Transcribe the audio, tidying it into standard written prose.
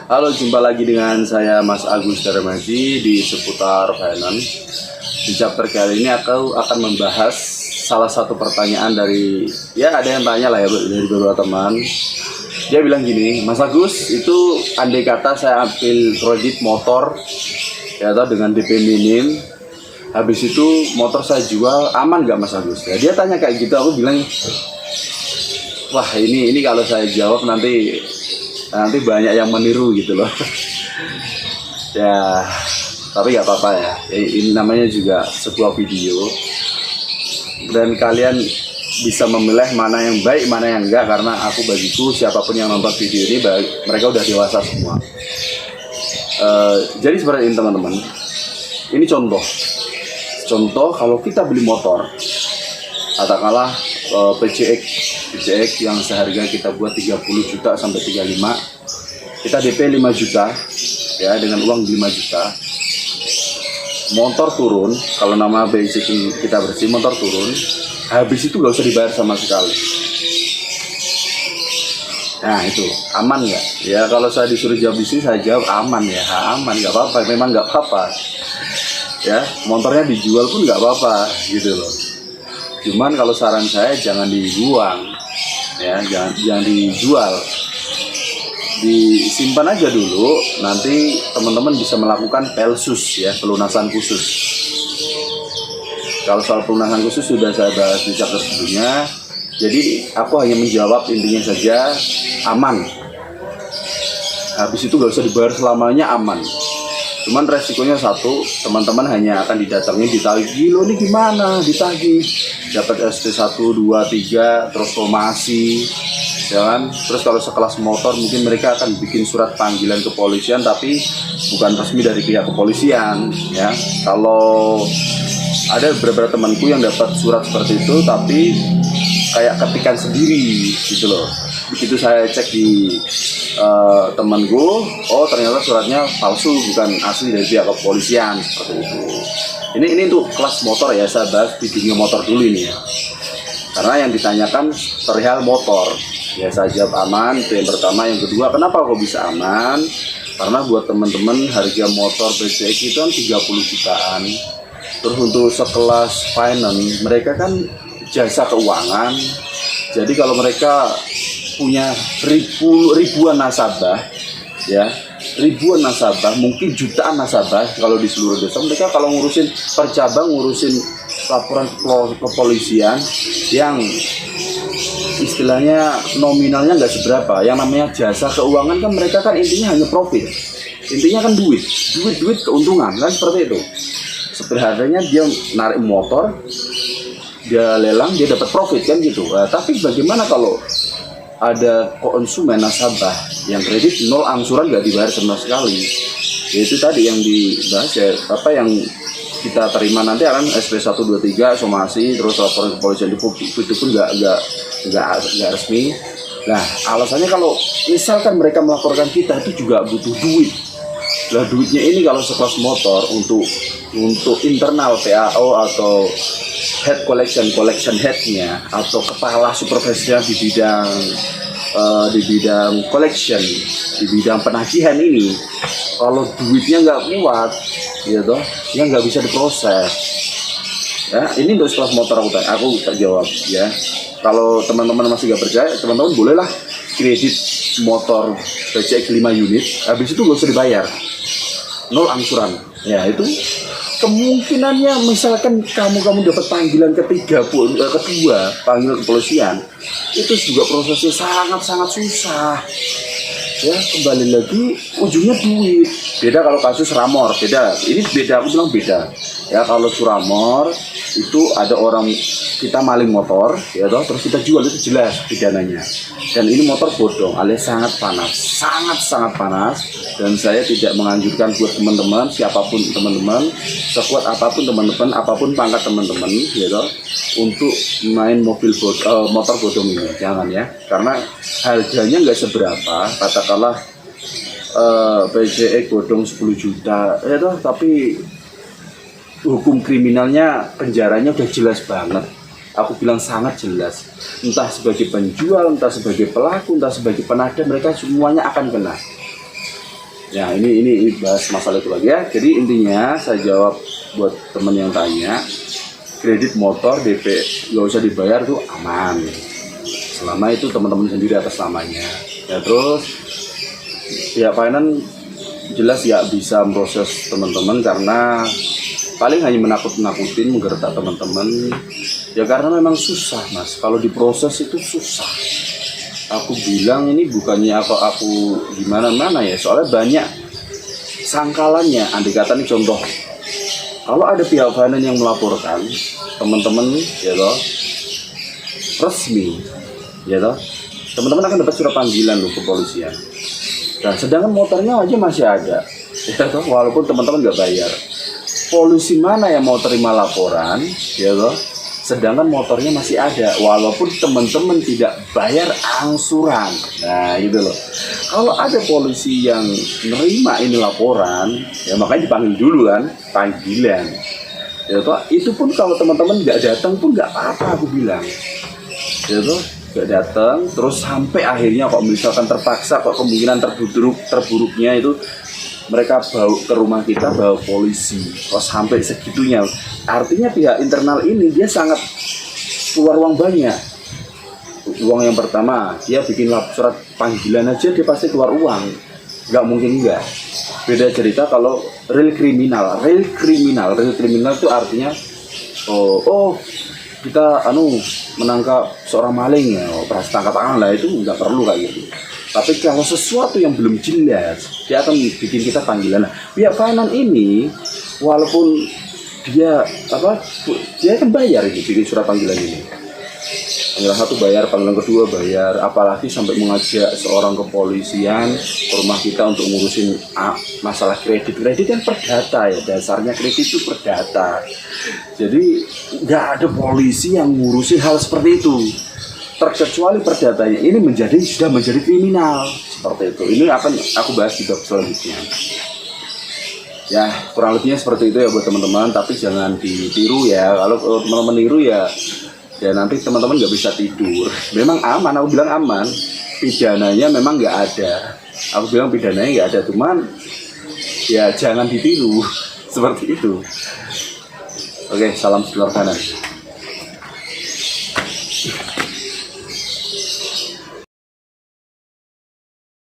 Halo, jumpa lagi dengan saya Mas Agus Darmaji di seputar finance. Di chapter kali ini aku akan membahas salah satu pertanyaan dari, ya ada yang tanya lah ya dari beberapa teman. Dia bilang gini, Mas Agus, itu andai kata saya ambil kredit motor ya atau dengan DP minim, habis itu motor saya jual, aman nggak Mas Agus? Ya, dia tanya kayak gitu, aku bilang, wah ini kalau saya jawab nanti banyak yang meniru gitu loh. Ya tapi nggak apa-apa ya, ini namanya juga sebuah video dan kalian bisa memilih mana yang baik mana yang enggak, karena bagiku siapapun yang nonton video ini mereka udah dewasa semua. Jadi seperti ini teman-teman, ini contoh kalau kita beli motor katakanlah PCX yang seharga kita buat 30 juta sampai 35, kita DP 5 juta ya, dengan uang 5 juta, motor turun, kalau nama basic kita bersih, motor turun, habis itu gak usah dibayar sama sekali. Nah itu aman nggak? Ya kalau saya disuruh jawab di sini, saya jawab aman ya, aman, nggak apa-apa, memang nggak apa-apa ya, motornya dijual pun nggak apa-apa gitu loh. Cuman kalau saran saya jangan dibuang ya, jangan dijual, disimpan aja dulu, nanti teman-teman bisa melakukan pelsus ya, pelunasan khusus. Kalau soal pelunasan khusus sudah saya bahas di chapter sebelumnya, jadi aku hanya menjawab intinya saja, aman, habis itu gak usah dibayar selamanya, aman. Cuman resikonya satu, teman-teman hanya akan didatangi, ditagih, lo ini gimana, ditagih, dapat SP 1, 2, 3, terus somasi, ya kan? Terus kalau sekelas motor mungkin mereka akan bikin surat panggilan kepolisian, tapi bukan resmi dari pihak kepolisian, ya. Kalau ada beberapa temanku yang dapat surat seperti itu, tapi kayak ketikan sendiri gitu loh. Begitu saya cek di temanku, oh ternyata suratnya palsu, bukan asli dari pihak kepolisian, seperti itu. Ini untuk kelas motor ya, saya bahas di dunia motor dulu ini ya, karena yang ditanyakan perihal motor ya, saya jawab aman, itu yang pertama. Yang kedua, kenapa kok bisa aman? Karena buat teman-teman harga motor PCX itu kan 30 jutaan. Terus untuk sekelas finance, mereka kan jasa keuangan, jadi kalau mereka punya ribuan nasabah ya, ribuan nasabah, mungkin jutaan nasabah kalau di seluruh desa, mereka kalau ngurusin per cabang, ngurusin laporan kepolisian yang istilahnya nominalnya nggak seberapa, yang namanya jasa keuangan kan mereka kan intinya hanya profit, intinya kan duit keuntungan kan, seperti itu. Seperti harganya dia narik motor, dia lelang, dia dapat profit kan gitu. Tapi bagaimana kalau ada konsumen nasabah yang kredit nol, angsuran nggak dibayar sama sekali? Yaitu tadi yang dibahas ya, apa yang kita terima nanti akan SP 1, 2, 3, somasi, terus laporan kepolisian, itu pun nggak resmi. Nah alasannya kalau misalkan mereka melaporkan kita, itu juga butuh duit. Lah duitnya ini kalau sekelas motor untuk internal PAO atau head collection headnya atau kepala supervisor di bidang collection, di bidang penagihan ini, kalau duitnya nggak kuat gitu ya, nggak bisa diproses ya. Ini untuk sekelas motor aku terjawab ya. Kalau teman-teman masih nggak percaya, teman-teman bolehlah kredit motor PCX 5 unit, habis itu nggak usah dibayar, nol angsuran ya. Itu kemungkinannya misalkan kamu dapat panggilan kedua, panggilan kepolisian, itu juga prosesnya sangat susah ya. Kembali lagi ujungnya duit. Beda kalau kasus Ramor, beda, ini beda, aku bilang beda ya. Kalau Suramor itu ada orang, kita maling motor ya toh, terus kita jual, itu jelas pidananya. Dan ini motor bodong alias sangat panas, dan saya tidak menganjurkan buat teman-teman, siapapun teman-teman, sekuat apapun teman-teman, apapun pangkat teman-teman ya toh, untuk main motor bodong ini, jangan ya. Karena harganya nggak seberapa, katakanlah PCX bodong 10 juta ya toh, tapi hukum kriminalnya, penjaranya udah jelas banget. Aku bilang sangat jelas. Entah sebagai penjual, entah sebagai pelaku, entah sebagai penadah, mereka semuanya akan kena. Ya ini bahas masalah itu lagi ya. Jadi intinya saya jawab buat temen yang tanya, kredit motor DP nggak usah dibayar tuh aman. Selama itu teman-teman sendiri atas namanya. Ya terus pihak finance jelas ya bisa memproses teman-teman karena paling hanya menakut-nakutin, menggertak teman-teman. Ya karena memang susah mas, kalau diproses itu susah. Aku bilang ini bukannya aku gimana-mana ya, soalnya banyak sangkalannya. Andai kata nih contoh, kalau ada pihak finance yang melaporkan teman-teman ya toh resmi ya toh, teman-teman akan dapat surat panggilan loh kepolisian. Nah sedangkan motornya aja masih ada ya toh, walaupun teman-teman nggak bayar. Polisi mana yang mau terima laporan ya toh, sedangkan motornya masih ada walaupun teman-teman tidak bayar angsuran. Nah gitu loh. Kalau ada polisi yang nerima ini laporan ya makanya dipanggil dulu kan, panggilan ya toh. Itu pun kalau teman-teman nggak datang pun nggak apa-apa aku bilang ya toh, nggak datang terus sampai akhirnya kok misalkan terpaksa, kok kemungkinan terburuknya itu mereka bawa ke rumah kita, bawa polisi, kok sampai segitunya. Artinya pihak internal ini dia sangat keluar uang banyak. Uang yang pertama, dia bikin surat panggilan aja dia pasti keluar uang. Nggak mungkin enggak. Beda cerita kalau real kriminal. Real kriminal itu artinya kita menangkap seorang maling ya, operasi tangkap tangan lah, itu nggak perlu kayak gitu. Tapi kalau sesuatu yang belum jelas, dia akan bikin kita panggilan. Nah, pihak finance ini, walaupun dia kan bayar gitu, bikin surat panggilan ini. Panggilan satu bayar, panggilan kedua bayar, apalagi sampai mengajak seorang kepolisian ke rumah kita untuk ngurusin masalah kredit. Kredit kan perdata ya, dasarnya kredit itu perdata. Jadi nggak ada polisi yang ngurusin hal seperti itu. Terkecuali perdatanya ini sudah menjadi kriminal seperti itu. Ini akan aku bahas di bab selanjutnya. Ya kurang lebihnya seperti itu ya buat teman-teman. Tapi jangan ditiru ya. Kalau teman-teman niru ya nanti teman-teman nggak bisa tidur. Memang aman, aku bilang aman. Pidananya memang nggak ada. Aku bilang pidananya nggak ada. Cuman ya jangan ditiru seperti itu. Oke, salam sedulur kanan.